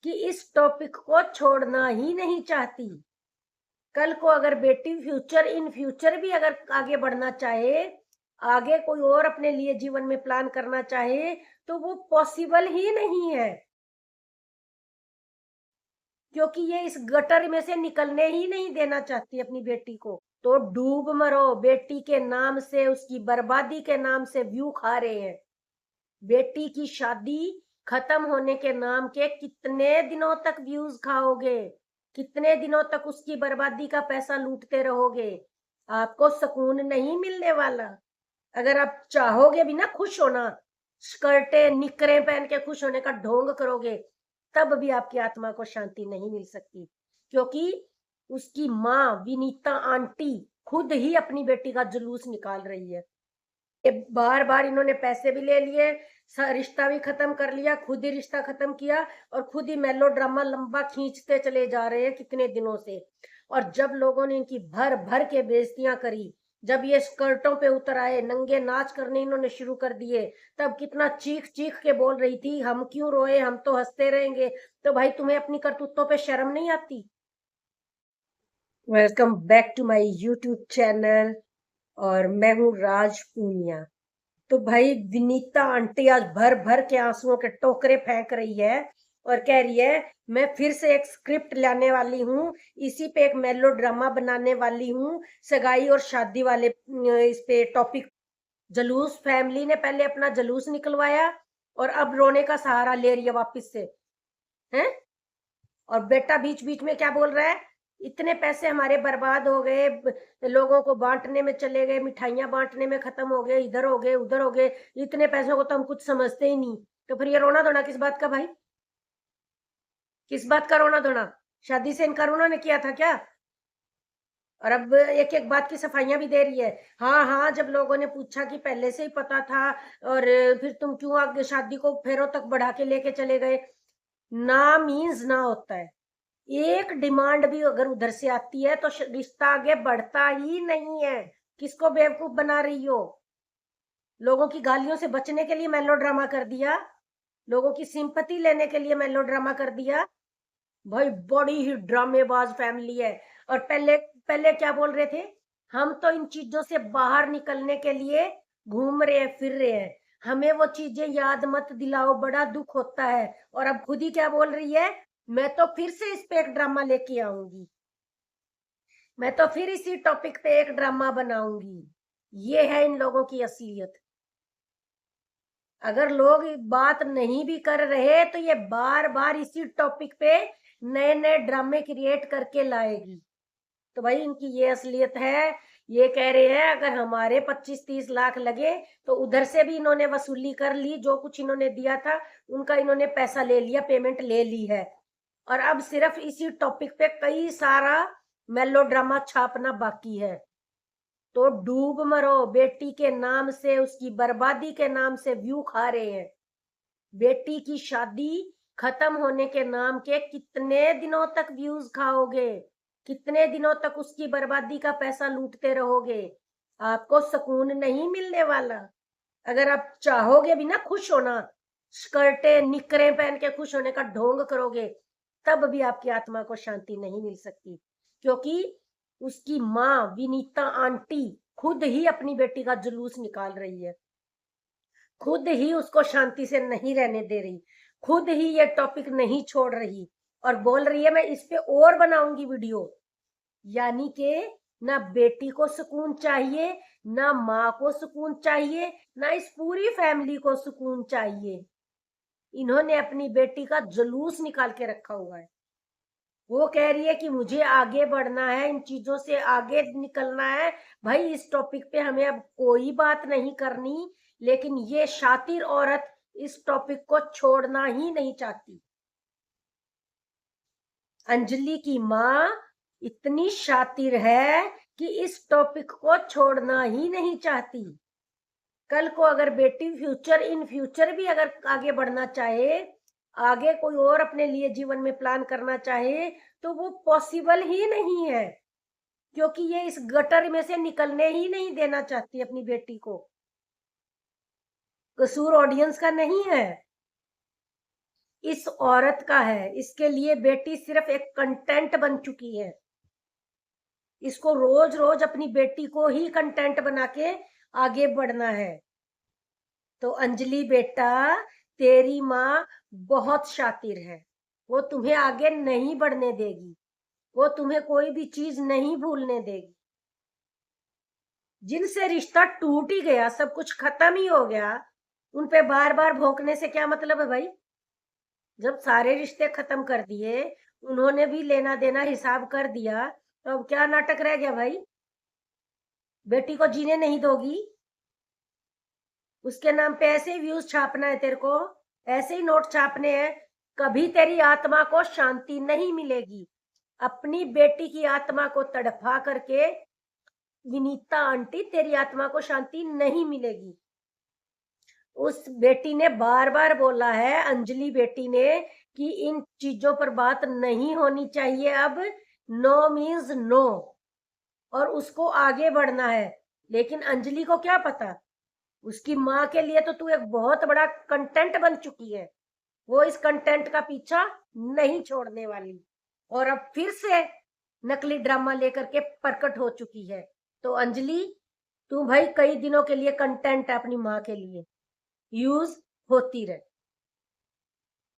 कि इस टॉपिक को छोड़ना ही नहीं चाहती। कल को अगर बेटी इन फ्यूचर भी अगर आगे बढ़ना चाहे, आगे कोई और अपने लिए जीवन में प्लान करना चाहे, तो वो पॉसिबल ही नहीं है, क्योंकि ये इस गटर में से निकलने ही नहीं देना चाहती अपनी बेटी को। तो डूब मरो, बेटी के नाम से, उसकी बर्बादी के नाम से व्यू खा रहे हैं। बेटी की शादी खत्म होने के नाम के कितने दिनों तक व्यूज खाओगे, कितने दिनों तक उसकी बर्बादी का पैसा लूटते रहोगे? आपको सुकून नहीं मिलने वाला। अगर आप चाहोगे भी ना खुश होना, स्कर्टें निकरें पहन के खुश होने का ढोंग करोगे, तब भी आपकी आत्मा को शांति नहीं मिल सकती, क्योंकि उसकी माँ विनीता आंटी खुद ही अपनी बेटी का जुलूस निकाल रही है। बार बार इन्होंने पैसे भी ले लिए, रिश्ता भी खत्म कर लिया, खुद ही रिश्ता खत्म किया और खुद ही मेलो ड्रामा लंबा खींचते चले जा रहे हैं कितने दिनों से। और जब लोगों ने इनकी भर भर के बेइज्जतियां करी, जब ये स्कर्टों पे उतर आए, नंगे नाच करने इन्होंने शुरू कर दिए, तब कितना चीख चीख के बोल रही थी, हम क्यों रोए, हम तो हंसते रहेंगे। तो भाई तुम्हें अपनी करतूतों पे शर्म नहीं आती? Welcome back to my YouTube channel, और मैं हूँ राज पूनिया। तो भाई विनीता आंटी आज भर भर के आंसुओं के टोकरे फेंक रही है और कह रही है मैं फिर से एक स्क्रिप्ट लाने वाली हूँ, इसी पे एक मेलो ड्रामा बनाने वाली हूँ, सगाई और शादी वाले इस पे टॉपिक। जलूस, फैमिली ने पहले अपना जलूस निकलवाया और अब रोने का सहारा ले रही है वापस से, हैं? और बेटा बीच बीच में क्या बोल रहा है, इतने पैसे हमारे बर्बाद हो गए, लोगों को बांटने में चले गए, मिठाइयां बांटने में खत्म हो गए, इधर हो गए उधर हो गए, इतने पैसों को तो हम कुछ समझते ही नहीं। तो फिर ये रोना धोना किस बात का भाई? किस बात का रोना धोना? शादी से इनकार उन्होंने किया था क्या? और अब एक एक बात की सफाइयां भी दे रही है। हाँ हाँ, जब लोगों ने पूछा कि पहले से ही पता था, और फिर तुम क्यों आगे शादी को फेरों तक बढ़ा के लेके चले गए? ना मीन्स ना होता है। एक डिमांड भी अगर उधर से आती है तो रिश्ता आगे बढ़ता ही नहीं है। किसको बेवकूफ बना रही हो? लोगों की गालियों से बचने के लिए मेलो ड्रामा कर दिया, लोगों की सिंपैथी लेने के लिए मेलो ड्रामा कर दिया। भाई बड़ी ही ड्रामेबाज फैमिली है। और पहले पहले क्या बोल रहे थे, हम तो इन चीजों से बाहर निकलने के लिए घूम रहे हैं, फिर रहे हैं, हमें वो चीजें याद मत दिलाओ, बड़ा दुख होता है। और अब खुद ही क्या बोल रही है, मैं तो फिर से इस पे एक ड्रामा लेके आऊंगी, मैं तो फिर इसी टॉपिक पे एक ड्रामा बनाऊंगी। ये है इन लोगों की असलियत। अगर लोग बात नहीं भी कर रहे तो ये बार बार इसी टॉपिक पे नए नए ड्रामे क्रिएट करके लाएगी। तो भाई इनकी ये असलियत है। ये कह रहे हैं अगर हमारे 25-30 लाख लगे तो उधर से भी इन्होंने वसूली कर ली, जो कुछ इन्होंने दिया था उनका इन्होंने पैसा ले लिया, पेमेंट ले ली है। और अब सिर्फ इसी टॉपिक पे कई सारा मेलो ड्रामा छापना बाकी है। तो डूब मरो, बेटी के नाम से, उसकी बर्बादी के नाम से व्यू खा रहे हैं। बेटी की शादी खत्म होने के नाम के कितने दिनों तक व्यूज खाओगे, कितने दिनों तक उसकी बर्बादी का पैसा लूटते रहोगे? आपको सुकून नहीं मिलने वाला। अगर आप चाहोगे भी ना खुश होना, स्कर्टें निकरें पहन के खुश होने का ढोंग करोगे, तब भी आपकी आत्मा को शांति नहीं मिल सकती, क्योंकि उसकी माँ विनीता आंटी खुद ही अपनी बेटी का जुलूस निकाल रही है, खुद ही उसको शांति से नहीं रहने दे रही, खुद ही ये टॉपिक नहीं छोड़ रही, और बोल रही है मैं इस पे और बनाऊंगी वीडियो। यानी कि ना बेटी को सुकून चाहिए, ना माँ को सुकून चाहिए, ना इस पूरी फैमिली को सुकून चाहिए। इन्होंने अपनी बेटी का जुलूस निकाल के रखा हुआ है। वो कह रही है कि मुझे आगे बढ़ना है, इन चीजों से आगे निकलना है। भाई इस टॉपिक पे हमें अब कोई बात नहीं करनी, लेकिन ये शातिर औरत इस टॉपिक को छोड़ना ही नहीं चाहती। अंजलि की माँ इतनी शातिर है कि इस टॉपिक को छोड़ना ही नहीं चाहती। कल को अगर बेटी इन फ्यूचर भी अगर आगे बढ़ना चाहे, आगे कोई और अपने लिए जीवन में प्लान करना चाहे, तो वो पॉसिबल ही नहीं है, क्योंकि ये इस गटर में से निकलने ही नहीं देना चाहती अपनी बेटी को। कसूर ऑडियंस का नहीं है। इस औरत का है। इसके लिए बेटी सिर्फ एक कंटेंट बन चुकी है। इसको रोज रोज अपनी बेटी को ही कंटेंट बना के आगे बढ़ना है। तो अंजलि बेटा, तेरी माँ बहुत शातिर है। वो तुम्हें आगे नहीं बढ़ने देगी। वो तुम्हें कोई भी चीज नहीं भूलने देगी। जिनसे रिश्ता टूट ही गया, सब कुछ खत्म ही हो गया, उन पे बार बार भौंकने से क्या मतलब है भाई? जब सारे रिश्ते खत्म कर दिए, उन्होंने भी लेना देना हिसाब कर दिया, तो अब क्या नाटक रह गया भाई? बेटी को जीने नहीं दोगी? उसके नाम पे ऐसे ही व्यूज छापना है तेरे को, ऐसे ही नोट छापने हैं। कभी तेरी आत्मा को शांति नहीं मिलेगी। अपनी बेटी की आत्मा को तड़फा करके विनीता आंटी, तेरी आत्मा को शांति नहीं मिलेगी। उस बेटी ने बार बार बोला है, अंजलि बेटी ने, कि इन चीजों पर बात नहीं होनी चाहिए। अब नो मीन्स नो, और उसको आगे बढ़ना है। लेकिन अंजलि को क्या पता, उसकी माँ के लिए तो तू एक बहुत बड़ा कंटेंट बन चुकी है। वो इस कंटेंट का पीछा नहीं छोड़ने वाली, और अब फिर से नकली ड्रामा लेकर के प्रकट हो चुकी है। तो अंजलि, तू भाई कई दिनों के लिए कंटेंट है अपनी माँ के लिए, यूज होती रहे।